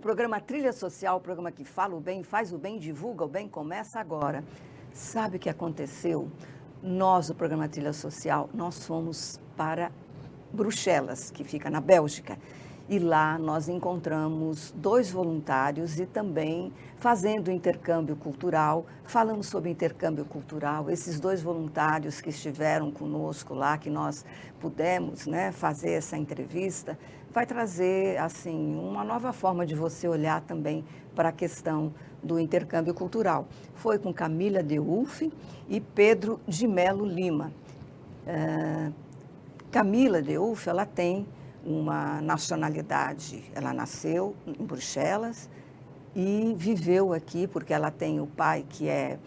programa Trilha Social, o programa que fala o bem, faz o bem, divulga o bem, começa agora. Sabe o que aconteceu? Nós, o programa Trilha Social, nós fomos para Bruxelas, que fica na Bélgica. E lá nós encontramos 2 voluntários e também fazendo intercâmbio cultural. Falamos sobre intercâmbio cultural. Esses 2 voluntários que estiveram conosco lá, que nós pudemos, fazer essa entrevista, vai trazer assim uma nova forma de você olhar também para a questão do intercâmbio cultural. Foi com Camila Deulf e Pedro de Melo Lima. Camila Deulf, ela tem uma nacionalidade, ela nasceu em Bruxelas e viveu aqui porque ela tem o pai que é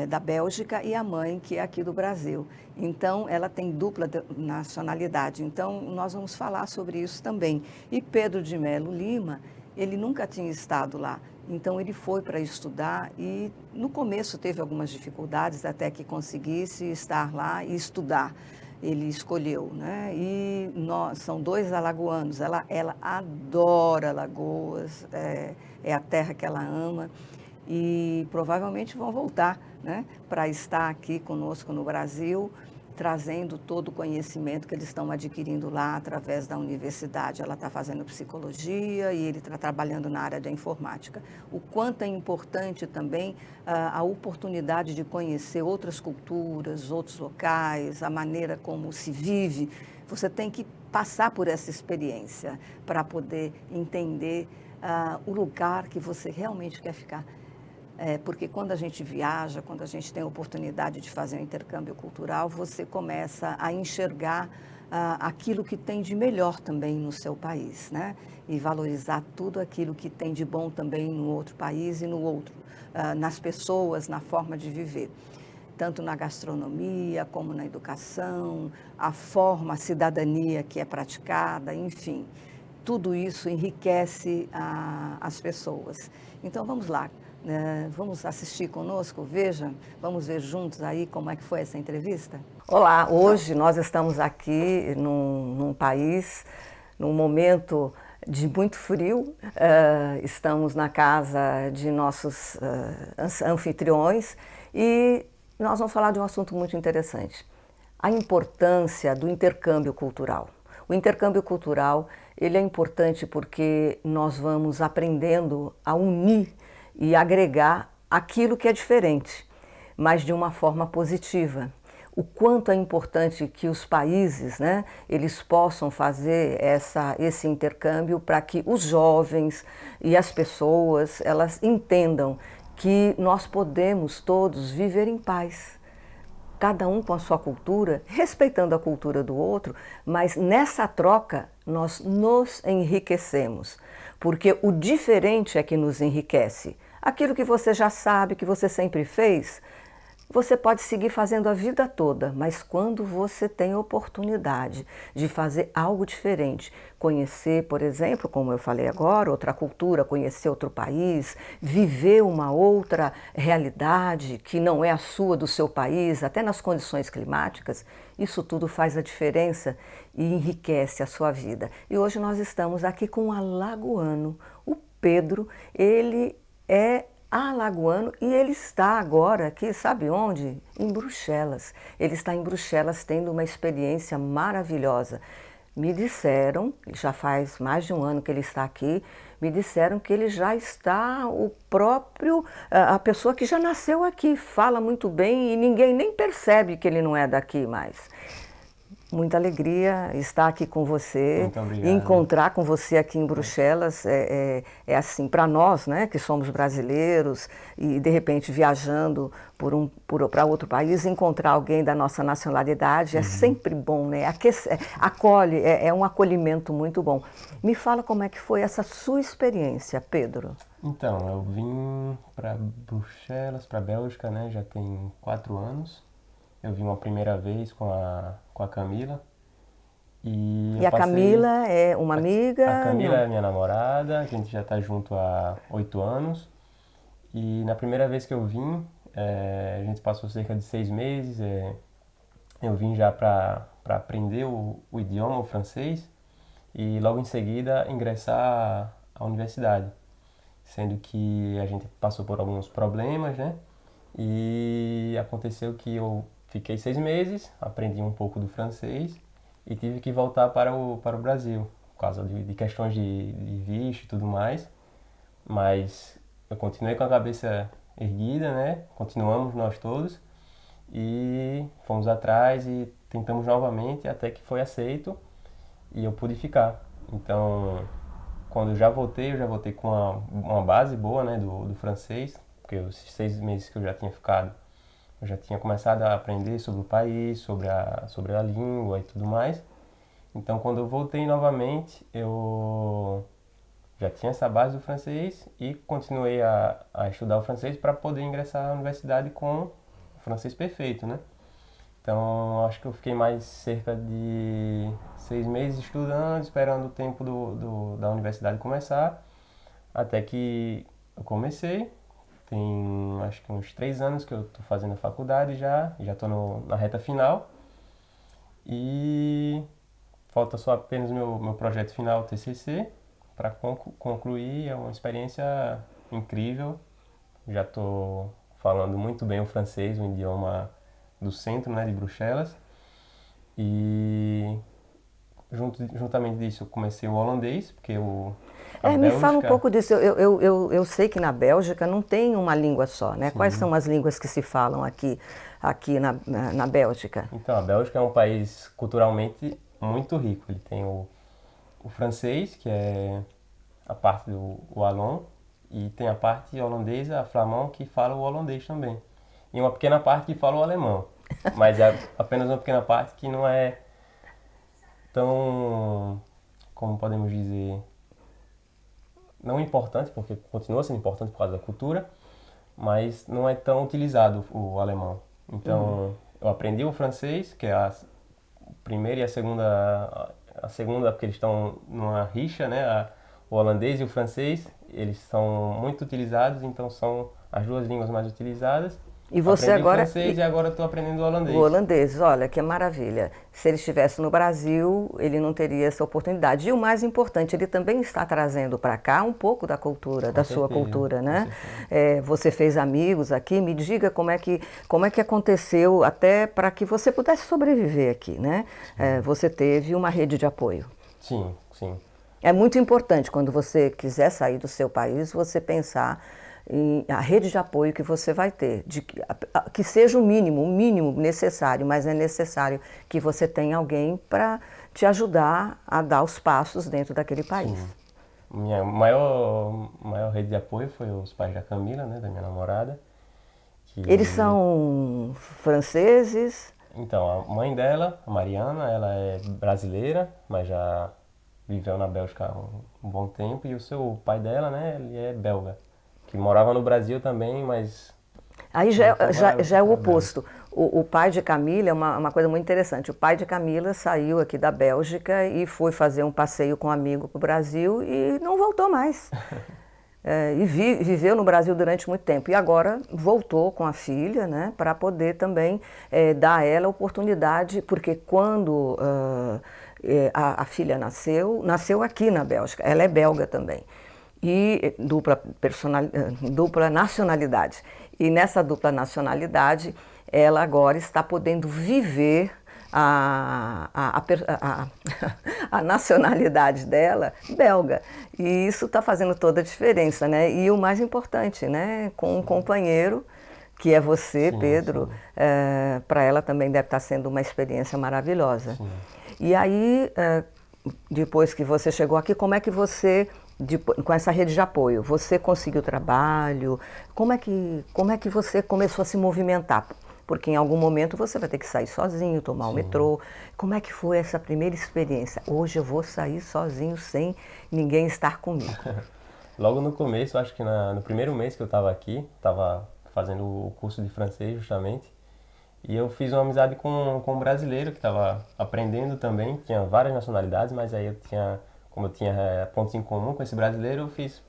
da Bélgica e a mãe que é aqui do Brasil. Então, ela tem dupla nacionalidade. Então, nós vamos falar sobre isso também. E Pedro de Melo Lima, ele nunca tinha estado lá. Então, ele foi para estudar e, no começo, teve algumas dificuldades até que conseguisse estar lá e estudar. Ele escolheu, E são 2 alagoanos. Ela adora Alagoas, é a terra que ela ama e provavelmente vão voltar, para estar aqui conosco no Brasil, trazendo todo o conhecimento que eles estão adquirindo lá através da universidade. Ela está fazendo psicologia e ele está trabalhando na área da informática. O quanto é importante também a oportunidade de conhecer outras culturas, outros locais, a maneira como se vive. Você tem que passar por essa experiência para poder entender o lugar que você realmente quer ficar. Porque quando a gente viaja, quando a gente tem a oportunidade de fazer um intercâmbio cultural, você começa a enxergar aquilo que tem de melhor também no seu país, E valorizar tudo aquilo que tem de bom também no outro país e no outro, nas pessoas, na forma de viver. Tanto na gastronomia, como na educação, a forma, a cidadania que é praticada, enfim. Tudo isso enriquece as pessoas. Então, vamos lá. Vamos assistir conosco, vamos ver juntos aí como é que foi essa entrevista? Olá, hoje nós estamos aqui num país, num momento de muito frio, estamos na casa de nossos anfitriões e nós vamos falar de um assunto muito interessante, a importância do intercâmbio cultural. O intercâmbio cultural, ele é importante porque nós vamos aprendendo a unir e agregar aquilo que é diferente, mas de uma forma positiva. O quanto é importante que os países, eles possam fazer esse intercâmbio para que os jovens e as pessoas, elas entendam que nós podemos todos viver em paz. Cada um com a sua cultura, respeitando a cultura do outro, mas nessa troca nós nos enriquecemos, porque o diferente é que nos enriquece. Aquilo que você já sabe, que você sempre fez, você pode seguir fazendo a vida toda, mas quando você tem a oportunidade de fazer algo diferente, conhecer, por exemplo, como eu falei agora, outra cultura, conhecer outro país, viver uma outra realidade que não é a sua, do seu país, até nas condições climáticas, isso tudo faz a diferença e enriquece a sua vida. E hoje nós estamos aqui com um alagoano, o Pedro, ele é alagoano e ele está agora aqui, sabe onde? Em Bruxelas. Ele está em Bruxelas tendo uma experiência maravilhosa. Me disseram, já faz mais de um ano que ele está aqui, me disseram que ele já está a pessoa que já nasceu aqui, fala muito bem e ninguém nem percebe que ele não é daqui mais. Muita alegria estar aqui com você. Muito obrigado. Encontrar com você aqui em Bruxelas é assim, para nós, que somos brasileiros e de repente viajando para outro país, encontrar alguém da nossa nacionalidade é sempre bom, acolhe, é um acolhimento muito bom. Me fala como é que foi essa sua experiência, Pedro. Então, eu vim para Bruxelas, para a Bélgica, já tem 4 anos. Eu vim uma primeira vez com a Camila. E a Camila é uma amiga? A Camila é minha namorada, a gente já está junto há 8 anos. E na primeira vez que eu vim, a gente passou cerca de 6 meses. Eu vim já para aprender o idioma, o francês, e logo em seguida ingressar à universidade. sendo que a gente passou por alguns problemas, né? E aconteceu que eu fiquei 6 meses, aprendi um pouco do francês e tive que voltar para o Brasil, por causa de questões de visto e tudo mais. Mas eu continuei com a cabeça erguida, né? Continuamos nós todos e fomos atrás e tentamos novamente até que foi aceito e eu pude ficar. Então, quando eu já voltei com uma base boa, né, do francês, porque os 6 meses que eu já tinha ficado, eu já tinha começado a aprender sobre o país, sobre a língua e tudo mais. Então, quando eu voltei novamente, eu já tinha essa base do francês e continuei a estudar o francês para poder ingressar na universidade com o francês perfeito, né? Então, acho que eu fiquei mais cerca de 6 meses estudando, esperando o tempo da universidade começar, até que eu comecei. Tem, acho que uns 3 anos que eu estou fazendo a faculdade já estou na reta final. E falta só apenas meu projeto final, o TCC, para concluir. É uma experiência incrível. Já estou falando muito bem o francês, o idioma do centro, né, de Bruxelas. E juntamente disso eu comecei o holandês, porque a Me fala um Bélgica... pouco disso. Eu sei que na Bélgica não tem uma língua só, né? Quais Sim. são as línguas que se falam aqui na Bélgica? Então, a Bélgica é um país culturalmente muito rico. Ele tem o francês, que é a parte do wallon, e tem a parte holandesa, a flamand, que fala o holandês também. E uma pequena parte que fala o alemão. Mas é apenas uma pequena parte que não é tão, como podemos dizer, não importante, porque continua sendo importante por causa da cultura, mas não é tão utilizado o alemão. Então, eu aprendi o francês, que é a primeira e a segunda porque eles estão numa rixa, né? O holandês e o francês, eles são muito utilizados, então são as duas línguas mais utilizadas. E você Aprendi o agora. francês e agora estou aprendendo o holandês. O holandês, olha, que maravilha. Se ele estivesse no Brasil, ele não teria essa oportunidade. E o mais importante, ele também está trazendo para cá um pouco da cultura, da sua cultura, né? Você fez amigos aqui, me diga como é que aconteceu até para que você pudesse sobreviver aqui, né? Você teve uma rede de apoio. Sim, sim. É muito importante quando você quiser sair do seu país, você pensar a rede de apoio que você vai ter, que seja o mínimo necessário, mas é necessário que você tenha alguém para te ajudar a dar os passos dentro daquele país. Sim. Minha maior rede de apoio foi os pais da Camila, né, da minha namorada. Eles são franceses? Então, a mãe dela, a Mariana, ela é brasileira, mas já viveu na Bélgica há um bom tempo, e o seu pai dela, né, ele é belga, que morava no Brasil também, mas... Aí já é o oposto. O pai de Camila é uma coisa muito interessante. O pai de Camila saiu aqui da Bélgica e foi fazer um passeio com um amigo para o Brasil e não voltou mais. E viveu no Brasil durante muito tempo. E agora voltou com a filha, né, para poder também dar a ela a oportunidade, porque quando a filha nasceu aqui na Bélgica, ela é belga também. E dupla nacionalidade. E nessa dupla nacionalidade, ela agora está podendo viver a nacionalidade dela belga. E isso está fazendo toda a diferença, né? E o mais importante, né? Com um companheiro, que é você, Sim, Pedro, para ela também deve estar sendo uma experiência maravilhosa. Sim. E aí, depois que você chegou aqui, como é que você... com essa rede de apoio, você conseguiu trabalho? Como é que você começou a se movimentar? Porque em algum momento você vai ter que sair sozinho, tomar o metrô. Como é que foi essa primeira experiência? Hoje eu vou sair sozinho sem ninguém estar comigo. Logo no começo, acho que no primeiro mês que eu estava aqui, estava fazendo o curso de francês justamente, e eu fiz uma amizade com um brasileiro que estava aprendendo também, tinha várias nacionalidades, mas aí como eu tinha pontos em comum com esse brasileiro, eu fiz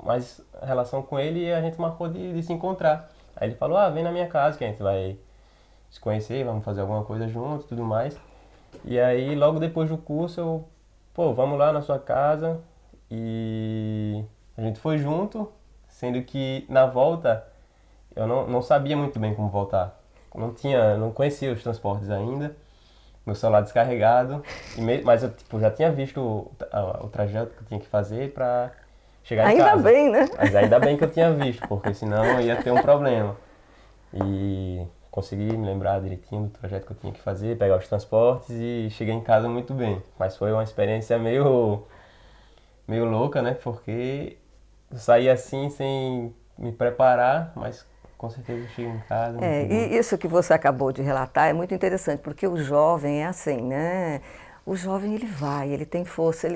mais relação com ele e a gente marcou de se encontrar. Aí ele falou, vem na minha casa que a gente vai se conhecer, vamos fazer alguma coisa junto e tudo mais. E aí logo depois do curso vamos lá na sua casa. E A gente foi junto, sendo que na volta eu não sabia muito bem como voltar. Não conhecia os transportes ainda, meu celular descarregado, mas eu tipo, já tinha visto o trajeto que eu tinha que fazer para chegar em casa. Ainda bem, né? Mas ainda bem que eu tinha visto, porque senão ia ter um problema. E consegui me lembrar direitinho do trajeto que eu tinha que fazer, pegar os transportes e cheguei em casa muito bem. Mas foi uma experiência meio louca, né? Porque eu saí assim sem me preparar, mas com certeza eu cheguei em casa muito bem. E isso que você acabou de relatar é muito interessante, porque o jovem é assim, né? O jovem ele vai, ele tem força,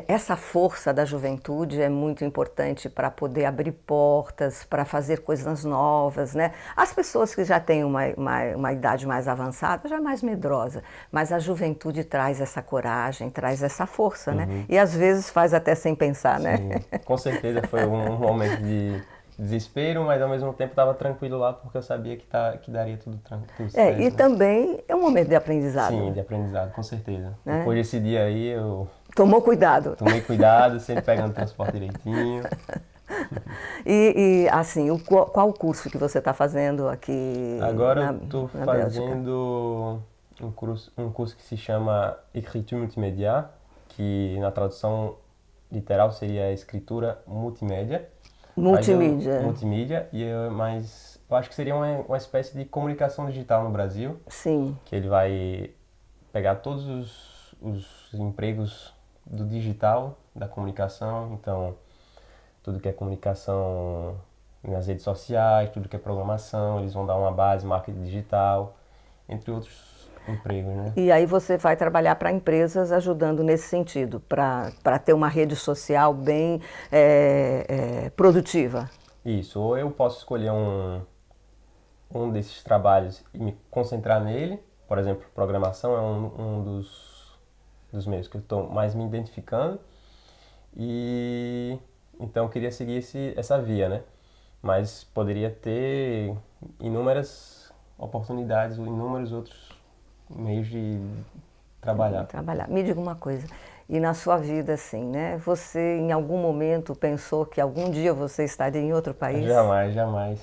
essa força da juventude é muito importante para poder abrir portas, para fazer coisas novas, né? As pessoas que já têm uma idade mais avançada já é mais medrosa, mas a juventude traz essa coragem, traz essa força, né? E às vezes faz até sem pensar, né? Sim, com certeza foi um momento de desespero, mas ao mesmo tempo estava tranquilo lá porque eu sabia que daria tudo certo. E Né? também é um momento de aprendizado. Sim, de aprendizado, com certeza. Né? Depois desse dia aí eu tomou cuidado. Tomei cuidado, sempre pegando o transporte direitinho. E assim, qual o curso que você está fazendo aqui Agora na eu estou Bélgica? fazendo um curso que se chama Écriture Multimédia, que na tradução literal seria escritura multimédia. Multimídia. Multimídia, mas eu acho que seria uma espécie de comunicação digital no Brasil. Sim. Que ele vai pegar todos os empregos do digital, da comunicação, então tudo que é comunicação nas redes sociais, tudo que é programação, eles vão dar uma base, marketing digital, entre outros empregos, né? E aí você vai trabalhar para empresas ajudando nesse sentido, para ter uma rede social bem produtiva. Isso, ou eu posso escolher um desses trabalhos e me concentrar nele, por exemplo, programação é um dos meios que eu estou mais me identificando, e então eu queria seguir essa via, né? Mas poderia ter inúmeras oportunidades, inúmeros outros meios de trabalhar. Me diga uma coisa, e na sua vida assim, né? Você em algum momento pensou que algum dia você estaria em outro país? Jamais, jamais.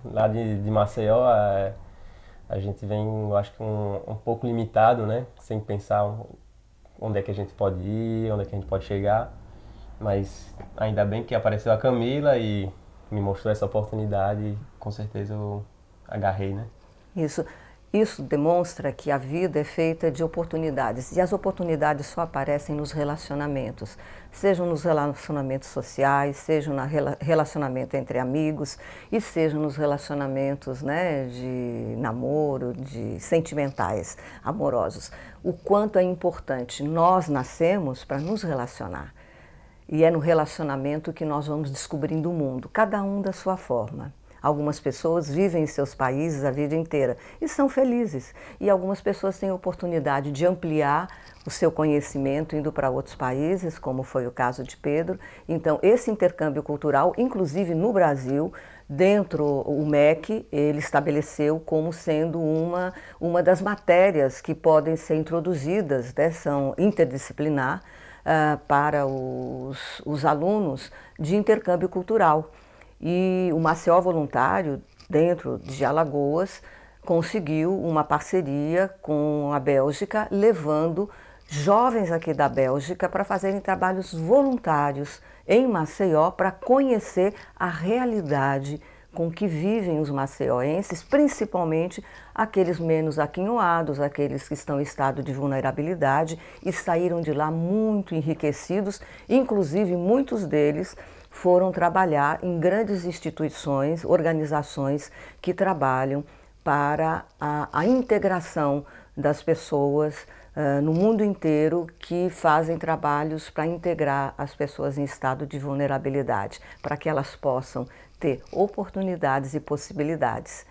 Lá de Maceió, a gente vem, eu acho que um pouco limitado, né? Sem pensar onde é que a gente pode ir, onde é que a gente pode chegar. Mas ainda bem que apareceu a Camila e me mostrou essa oportunidade e com certeza eu agarrei, né? Isso demonstra que a vida é feita de oportunidades e as oportunidades só aparecem nos relacionamentos, sejam nos relacionamentos sociais, sejam no relacionamento entre amigos e sejam nos relacionamentos, né, de namoro, de sentimentais, amorosos. O quanto é importante, nós nascemos para nos relacionar e é no relacionamento que nós vamos descobrindo o mundo, cada um da sua forma. Algumas pessoas vivem em seus países a vida inteira e são felizes. E algumas pessoas têm a oportunidade de ampliar o seu conhecimento indo para outros países, como foi o caso de Pedro. Então, esse intercâmbio cultural, inclusive no Brasil, dentro o MEC, ele estabeleceu como sendo uma das matérias que podem ser introduzidas, né, são interdisciplinar, para os alunos de intercâmbio cultural. E o Maceió Voluntário, dentro de Alagoas, conseguiu uma parceria com a Bélgica, levando jovens aqui da Bélgica para fazerem trabalhos voluntários em Maceió para conhecer a realidade com que vivem os maceioenses, principalmente aqueles menos aquinhoados, aqueles que estão em estado de vulnerabilidade e saíram de lá muito enriquecidos, inclusive muitos deles foram trabalhar em grandes instituições, organizações que trabalham para a integração das pessoas no mundo inteiro, que fazem trabalhos para integrar as pessoas em estado de vulnerabilidade, para que elas possam ter oportunidades e possibilidades.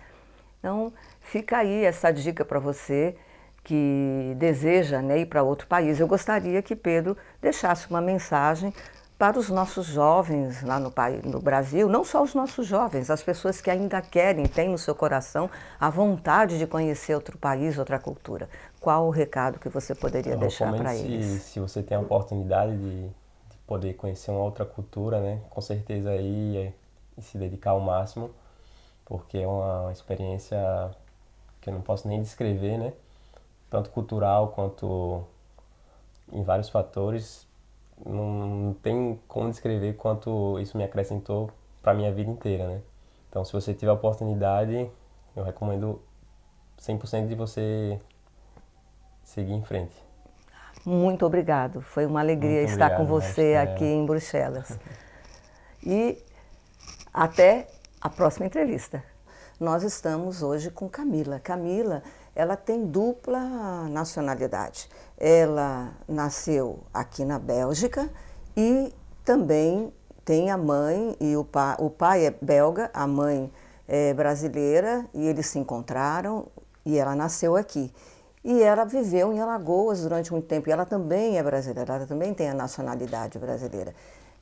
Então, fica aí essa dica para você que deseja, né, ir para outro país. Eu gostaria que Pedro deixasse uma mensagem para os nossos jovens lá no Brasil, não só os nossos jovens, as pessoas que ainda querem, têm no seu coração a vontade de conhecer outro país, outra cultura. Qual o recado que você poderia deixar para eles? Se você tem a oportunidade de poder conhecer uma outra cultura, né? Com certeza ir e se dedicar ao máximo, porque é uma experiência que eu não posso nem descrever, né? Tanto cultural quanto em vários fatores. Não tem como descrever quanto isso me acrescentou para minha vida inteira, né? Então, se você tiver a oportunidade, eu recomendo 100% de você seguir em frente. Muito obrigado. Foi uma alegria Muito estar com obrigado, você Maristela. aqui em Bruxelas. E até a próxima entrevista. Nós estamos hoje com Camila. Camila, ela tem dupla nacionalidade. Ela nasceu aqui na Bélgica e também tem a mãe e o pai é belga, a mãe é brasileira e eles se encontraram e ela nasceu aqui. E ela viveu em Alagoas durante muito tempo. E ela também é brasileira, ela também tem a nacionalidade brasileira.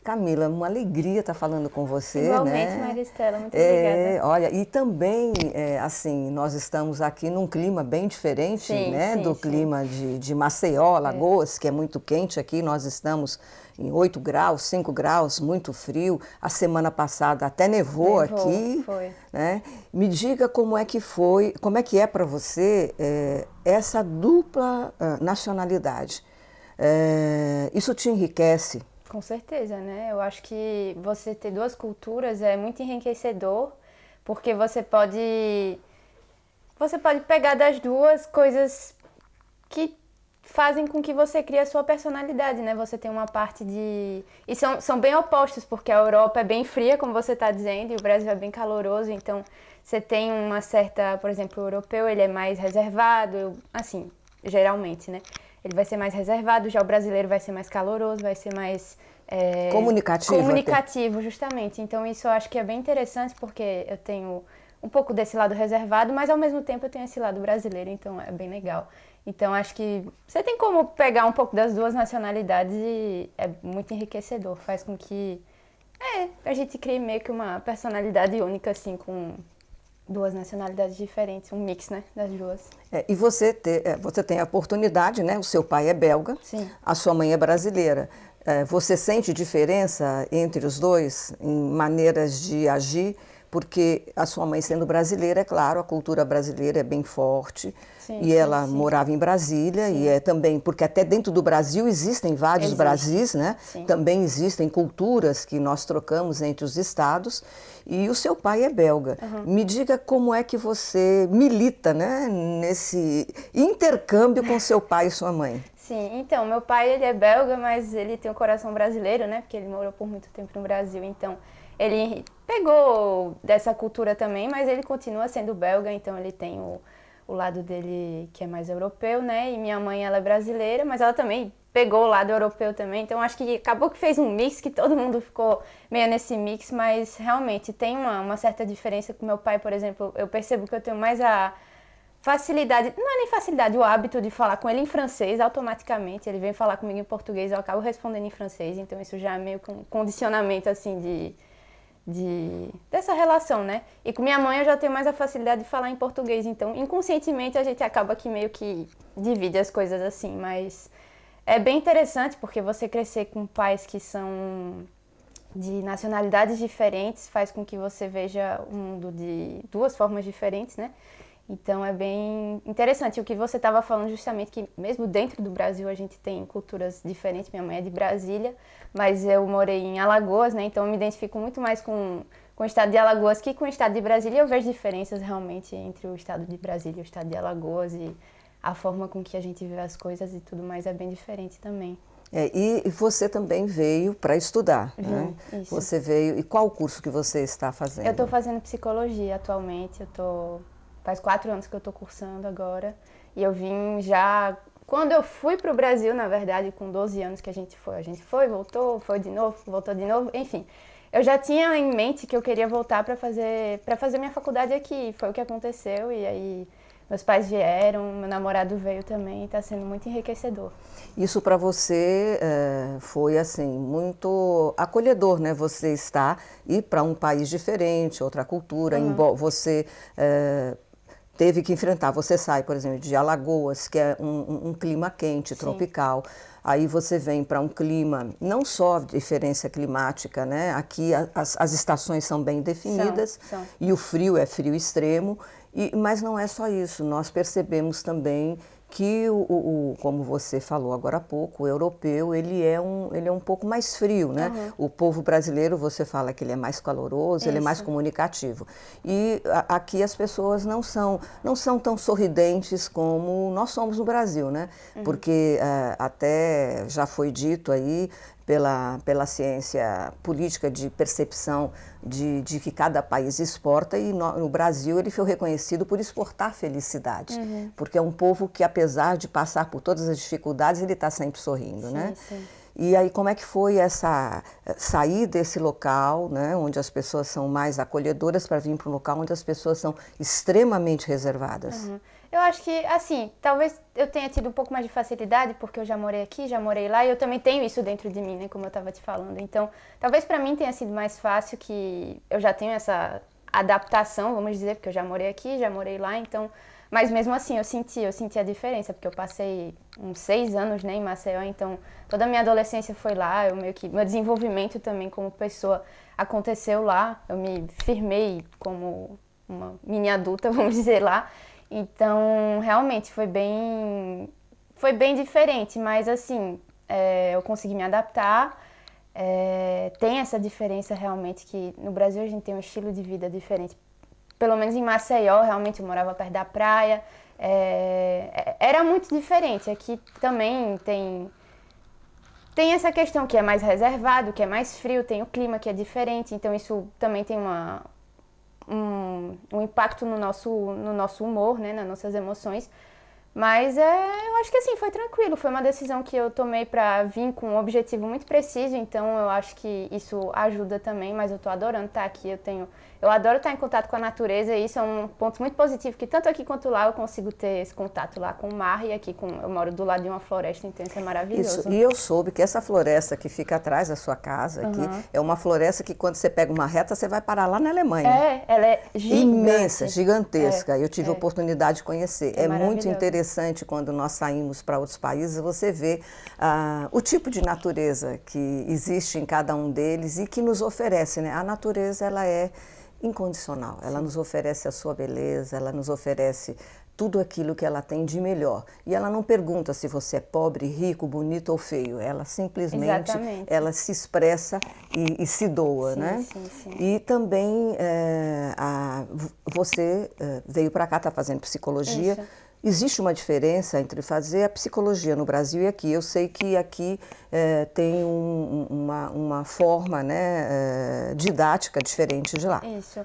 Camila, uma alegria estar falando com você. Igualmente, né? Maristela, muito obrigada. Olha, e também, assim, nós estamos aqui num clima bem diferente, Sim, né, sim, do sim. clima de Maceió, Alagoas, que é muito quente aqui. Nós estamos em 8 graus, 5 graus, muito frio. A semana passada até nevou aqui. Foi. Né? Me diga como é que foi, como é que é para você essa dupla nacionalidade. Isso te enriquece? Com certeza, né? Eu acho que você ter duas culturas é muito enriquecedor, porque você pode pegar das duas coisas que fazem com que você crie a sua personalidade, né? Você tem uma parte de... E são bem opostos, porque a Europa é bem fria, como você está dizendo, e o Brasil é bem caloroso, então você tem uma certa... Por exemplo, o europeu, ele é mais reservado, assim, geralmente, né? Ele vai ser mais reservado, já o brasileiro vai ser mais caloroso, vai ser mais... Comunicativo, justamente. Então isso eu acho que é bem interessante, porque eu tenho um pouco desse lado reservado, mas ao mesmo tempo eu tenho esse lado brasileiro, então é bem legal. Então acho que você tem como pegar um pouco das duas nacionalidades e é muito enriquecedor, faz com que a gente crie meio que uma personalidade única, assim, com duas nacionalidades diferentes, um mix, né, das duas. E você tem a oportunidade, né? O seu pai é belga, Sim. A sua mãe é brasileira. Você sente diferença entre os dois em maneiras de agir? Porque a sua mãe sendo brasileira, é claro, a cultura brasileira é bem forte. Sim, e ela sim. morava em Brasília, Sim. e é também, porque até dentro do Brasil existem vários Brasis, né? Sim. Também existem culturas que nós trocamos entre os estados. E o seu pai é belga. Me diga como é que você milita, né, nesse intercâmbio com seu pai e sua mãe. Sim, então, meu pai, ele é belga, mas ele tem um coração brasileiro, né? Porque ele morou por muito tempo no Brasil, então ele pegou dessa cultura também, mas ele continua sendo belga, então ele tem o lado dele que é mais europeu, né? E minha mãe, ela é brasileira, mas ela também pegou o lado europeu também, então acho que acabou que fez um mix, que todo mundo ficou meio nesse mix, mas realmente tem uma certa diferença com meu pai, por exemplo, eu percebo que eu tenho mais a facilidade, não é nem facilidade, o hábito de falar com ele em francês automaticamente, ele vem falar comigo em português, eu acabo respondendo em francês, então isso já é meio que um condicionamento assim dessa relação, né? E com minha mãe eu já tenho mais a facilidade de falar em português, então inconscientemente a gente acaba que meio que divide as coisas assim, mas é bem interessante porque você crescer com pais que são de nacionalidades diferentes faz com que você veja o mundo de duas formas diferentes, né? Então é bem interessante. O que você estava falando justamente, que mesmo dentro do Brasil a gente tem culturas diferentes. Minha mãe é de Brasília, mas eu morei em Alagoas, né? Então eu me identifico muito mais com o estado de Alagoas que com o estado de Brasília. Eu vejo diferenças realmente entre o estado de Brasília e o estado de Alagoas, e a forma com que a gente vê as coisas e tudo mais é bem diferente também. E você também veio para estudar, né? Isso. Você veio... E qual o curso que você está fazendo? Eu estou fazendo psicologia atualmente, faz 4 anos que eu estou cursando agora, e eu vim já... Quando eu fui para o Brasil, na verdade, com 12 anos que a gente foi, voltou, foi de novo, voltou de novo, enfim. Eu já tinha em mente que eu queria voltar para fazer minha faculdade aqui, foi o que aconteceu, e aí meus pais vieram, meu namorado veio também, está sendo muito enriquecedor. Isso para você foi assim muito acolhedor, né? Você ir para um país diferente, outra cultura, você teve que enfrentar. Você sai, por exemplo, de Alagoas, que é um clima quente, tropical. Aí você vem para um clima, não só diferença climática, né? Aqui as estações são bem definidas São. E o frio é frio extremo, mas não é só isso, nós percebemos também que, como você falou agora há pouco, o europeu ele é um pouco mais frio, né? O povo brasileiro, você fala que ele é mais caloroso, ele é mais comunicativo. E aqui as pessoas não são tão sorridentes como nós somos no Brasil, né? Porque até já foi dito aí pela ciência política de percepção de que cada país exporta, e no Brasil ele foi reconhecido por exportar felicidade, porque é um povo que, apesar de passar por todas as dificuldades, ele está sempre sorrindo, né? Sim. E aí como é que foi sair desse local, né, onde as pessoas são mais acolhedoras, para vir para um local onde as pessoas são extremamente reservadas? Eu acho que, assim, talvez eu tenha tido um pouco mais de facilidade, porque eu já morei aqui, já morei lá, e eu também tenho isso dentro de mim, né, como eu estava te falando. Então, talvez para mim tenha sido mais fácil, que eu já tenho essa adaptação, vamos dizer, porque eu já morei aqui, já morei lá, então... Mas mesmo assim, eu senti a diferença, porque eu passei uns 6 anos, né, em Maceió, então toda a minha adolescência foi lá, meu desenvolvimento também como pessoa aconteceu lá, eu me firmei como uma mini adulta, vamos dizer lá. Então, realmente, foi bem diferente, mas assim, eu consegui me adaptar. Tem essa diferença realmente, que no Brasil a gente tem um estilo de vida diferente. Pelo menos em Maceió, realmente eu morava perto da praia, era muito diferente. Aqui também tem essa questão que é mais reservado, que é mais frio, tem o clima que é diferente, então isso também tem um impacto no nosso humor, né, nas nossas emoções. Mas eu acho que assim, foi tranquilo, foi uma decisão que eu tomei para vir com um objetivo muito preciso, então eu acho que isso ajuda também, mas eu tô adorando estar aqui, eu adoro estar em contato com a natureza, e isso é um ponto muito positivo, que tanto aqui quanto lá eu consigo ter esse contato lá com o mar, e aqui eu moro do lado de uma floresta, então isso é maravilhoso. Isso, e eu soube que essa floresta que fica atrás da sua casa aqui, é uma floresta que, quando você pega uma reta, você vai parar lá na Alemanha. Ela é gigante. Imensa, gigantesca. Eu tive a oportunidade de conhecer. É muito interessante quando nós saímos para outros países, você vê o tipo de natureza que existe em cada um deles e que nos oferece, né? A natureza, ela é incondicional. Ela nos oferece a sua beleza, ela nos oferece tudo aquilo que ela tem de melhor. E ela não pergunta se você é pobre, rico, bonito ou feio. Ela simplesmente ela se expressa e se doa, né? Sim. E também você veio para cá, está fazendo psicologia. Isso. Existe uma diferença entre fazer a psicologia no Brasil e aqui. Eu sei que aqui tem uma forma, né, didática diferente de lá. Isso.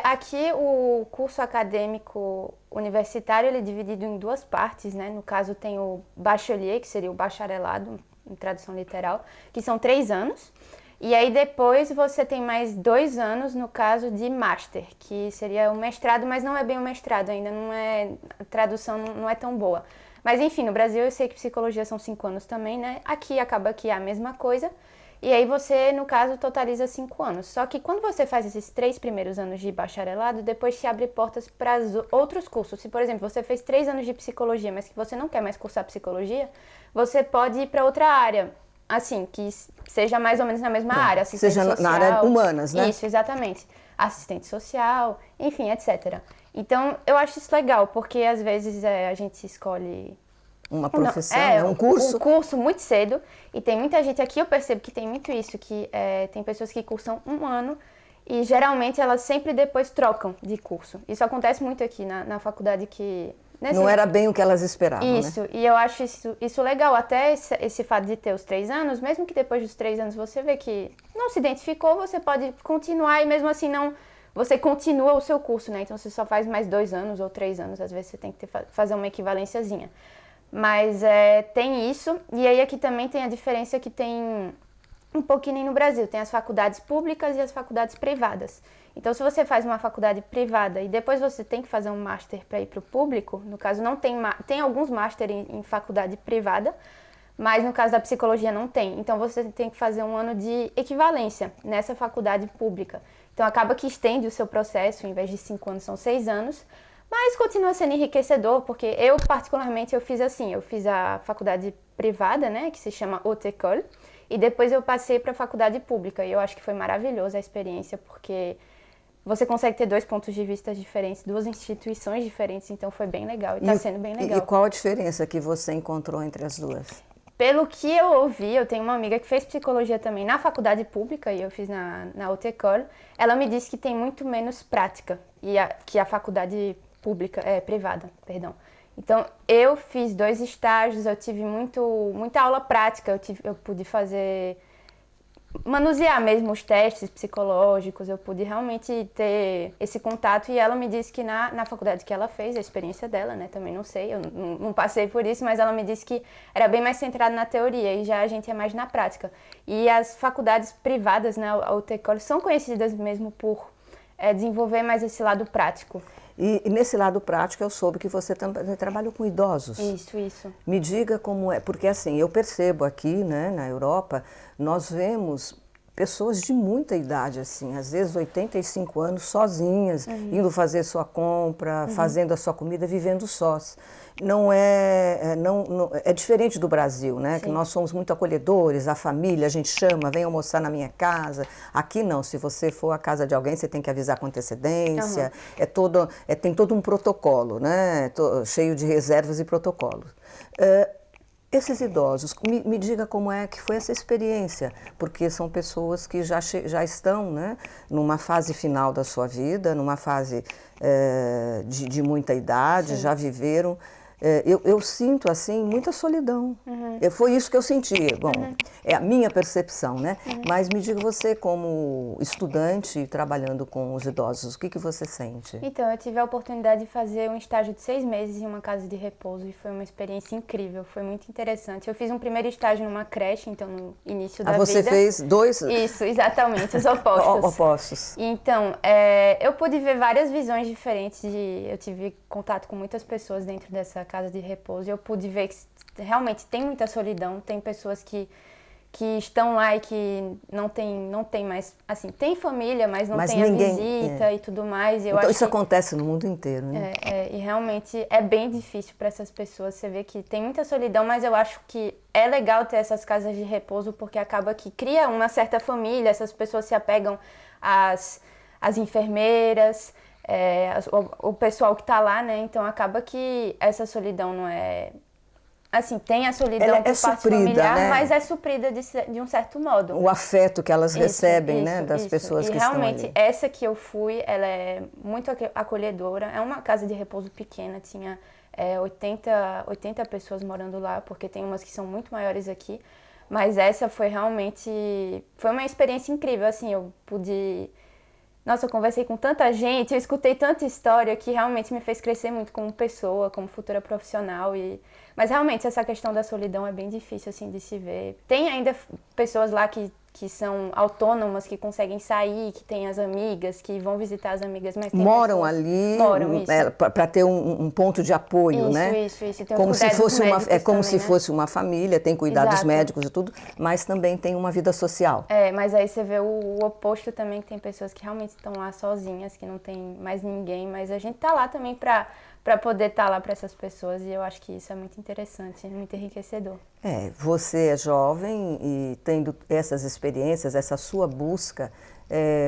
Aqui o curso acadêmico universitário, ele é dividido em 2 partes, né? No caso tem o bachelier, que seria o bacharelado, em tradução literal, que são 3 anos. E aí depois você tem mais 2 anos no caso de master, que seria o mestrado, mas não é bem o mestrado ainda, a tradução não é tão boa. Mas enfim, no Brasil eu sei que psicologia são 5 anos também, né? Aqui acaba que é a mesma coisa. E aí você, no caso, totaliza 5 anos. Só que quando você faz esses 3 primeiros anos de bacharelado, depois te abre portas para outros cursos. Se, por exemplo, você fez 3 anos de psicologia, mas que você não quer mais cursar psicologia, você pode ir para outra área. Assim, que seja mais ou menos na mesma área, assistente social. Seja na área humanas, né? Isso, exatamente. Assistente social, enfim, etc. Então, eu acho isso legal, porque às vezes a gente escolhe... Uma profissão, um curso? Um curso muito cedo, e tem muita gente aqui, eu percebo que tem muito isso, que tem pessoas que cursam 1 ano, e geralmente elas sempre depois trocam de curso. Isso acontece muito aqui na faculdade que... Não era bem o que elas esperavam, Isso, né? E eu acho isso legal, até esse fato de ter os 3 anos, mesmo que depois dos 3 anos você vê que não se identificou, você pode continuar, e mesmo assim você continua o seu curso, né? Então você só faz mais 2 anos ou 3 anos, às vezes você tem que fazer uma equivalênciazinha. Mas tem isso, e aí aqui também tem a diferença que tem um pouquinho no Brasil, tem as faculdades públicas e as faculdades privadas. Então, se você faz uma faculdade privada e depois você tem que fazer um master para ir para o público, no caso não tem alguns master em faculdade privada, mas no caso da psicologia não tem. Então, você tem que fazer 1 ano de equivalência nessa faculdade pública. Então, acaba que estende o seu processo, em vez de 5 anos, são 6 anos, Mas continua sendo enriquecedor, porque eu, particularmente, eu fiz a faculdade privada, né, que se chama Haute École, e depois eu passei para a faculdade pública, e eu acho que foi maravilhosa a experiência, porque você consegue ter 2 pontos de vista diferentes, 2 instituições diferentes, então foi bem legal, e está sendo bem legal. E qual a diferença que você encontrou entre as duas? Pelo que eu ouvi, eu tenho uma amiga que fez psicologia também na faculdade pública, e eu fiz na Haute École, ela me disse que tem muito menos prática que a faculdade privada, perdão. Então, eu fiz 2 estágios, eu tive muita aula prática, eu pude manusear mesmo os testes psicológicos, eu pude realmente ter esse contato, e ela me disse que na faculdade que ela fez, a experiência dela, né, também não sei, eu não passei por isso, mas ela me disse que era bem mais centrado na teoria, e já a gente é mais na prática. E as faculdades privadas, né, a Haute École, são conhecidas mesmo por desenvolver mais esse lado prático. E nesse lado prático eu soube que você trabalha com idosos. Isso. Me diga como é, porque assim, eu percebo aqui, né, na Europa, nós vemos pessoas de muita idade, assim, às vezes 85 anos, sozinhas, indo fazer sua compra, fazendo a sua comida, vivendo sós. É diferente do Brasil, né? Sim. Que nós somos muito acolhedores, a família, a gente chama, vem almoçar na minha casa. Aqui não, se você for à casa de alguém, você tem que avisar com antecedência. Tem todo um protocolo, né? Cheio de reservas e protocolos. Esses idosos, me diga como é que foi essa experiência, porque são pessoas que já estão, né, numa fase final da sua vida, numa fase de muita idade, já viveram. Eu sinto, assim, muita solidão. Foi isso que eu senti. Bom, é a minha percepção, né? Mas me diga você, como estudante trabalhando com os idosos, o que você sente? Então, eu tive a oportunidade de fazer um estágio de 6 meses em uma casa de repouso e foi uma experiência incrível, foi muito interessante. Eu fiz um primeiro estágio numa creche, então, no início da vida. Você fez 2? Isso, exatamente, os opostos. Opostos. Então, eu pude ver várias visões diferentes, eu tive contato com muitas pessoas dentro dessa casa de repouso e eu pude ver que realmente tem muita solidão, tem pessoas que estão lá e que não tem mais, assim, tem família, mas não tem ninguém, a visita e tudo mais. Então acho isso acontece no mundo inteiro, né? E realmente é bem difícil para essas pessoas, você vê que tem muita solidão, mas eu acho que é legal ter essas casas de repouso porque acaba que cria uma certa família, essas pessoas se apegam às enfermeiras, o pessoal que está lá, né? Então acaba que essa solidão não é... Assim, tem a solidão por parte familiar, né? Mas é suprida de um certo modo. O afeto que elas recebem, né? Das pessoas que estão ali. E realmente, essa que eu fui, ela é muito acolhedora. É uma casa de repouso pequena, tinha 80 pessoas morando lá, porque tem umas que são muito maiores aqui. Mas essa foi realmente... Foi uma experiência incrível, assim, eu pude... Nossa, eu conversei com tanta gente, eu escutei tanta história que realmente me fez crescer muito como pessoa, como futura profissional. Mas realmente essa questão da solidão é bem difícil assim, de se ver. Tem ainda pessoas lá que são autônomas, que conseguem sair, que têm as amigas, que vão visitar as amigas, mas tem moram ali para ter um ponto de apoio, né? Isso. Tem como se fosse como se fosse uma família, tem cuidados médicos e tudo, mas também tem uma vida social. Mas aí você vê o oposto também, que tem pessoas que realmente estão lá sozinhas, que não tem mais ninguém, mas a gente tá lá também para poder estar lá para essas pessoas e eu acho que isso é muito interessante, muito enriquecedor. Você é jovem e tendo essas experiências, essa sua busca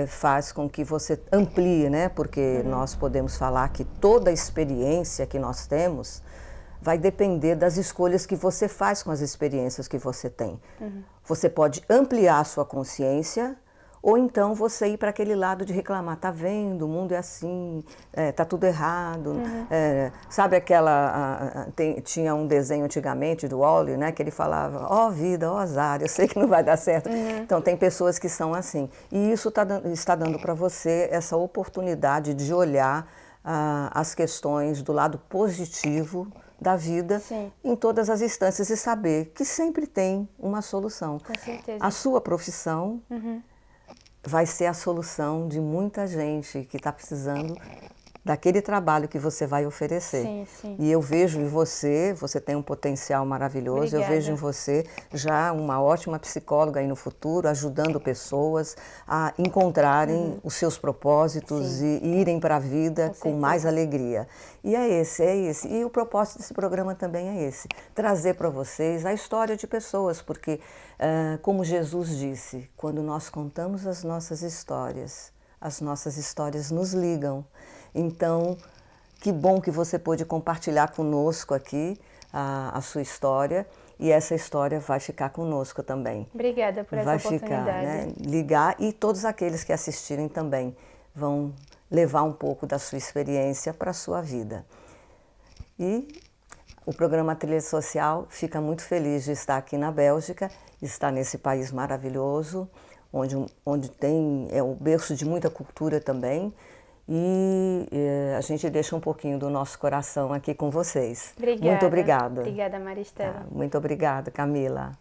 faz com que você amplie, né? Porque nós podemos falar que toda a experiência que nós temos vai depender das escolhas que você faz com as experiências que você tem. Você pode ampliar a sua consciência ou então você ir para aquele lado de reclamar, tá vendo, o mundo é assim, tá tudo errado. Sabe tinha um desenho antigamente do Wall-E, né, que ele falava, ó vida, ó azar, eu sei que não vai dar certo. Então tem pessoas que são assim. E isso está dando para você essa oportunidade de olhar as questões do lado positivo da vida. Sim. Em todas as instâncias e saber que sempre tem uma solução. Com certeza. A sua profissão vai ser a solução de muita gente que está precisando daquele trabalho que você vai oferecer. Sim, sim. E eu vejo em você, você tem um potencial maravilhoso, Obrigada. eu vejo em você já uma ótima psicóloga aí no futuro, ajudando pessoas a encontrarem os seus propósitos e irem para a vida com mais alegria. E é esse. E o propósito desse programa também é esse, trazer para vocês a história de pessoas, porque, como Jesus disse, quando nós contamos as nossas histórias nos ligam. Então, que bom que você pôde compartilhar conosco aqui a sua história, e essa história vai ficar conosco também. Obrigada por essa oportunidade. Vai ficar, né? Ligar, e todos aqueles que assistirem também vão levar um pouco da sua experiência para a sua vida. E o programa Trilha Social fica muito feliz de estar aqui na Bélgica, estar nesse país maravilhoso, onde é o berço de muita cultura também. E a gente deixa um pouquinho do nosso coração aqui com vocês. Obrigada. Muito obrigada. Obrigada, Maristela. Muito obrigada, Camila.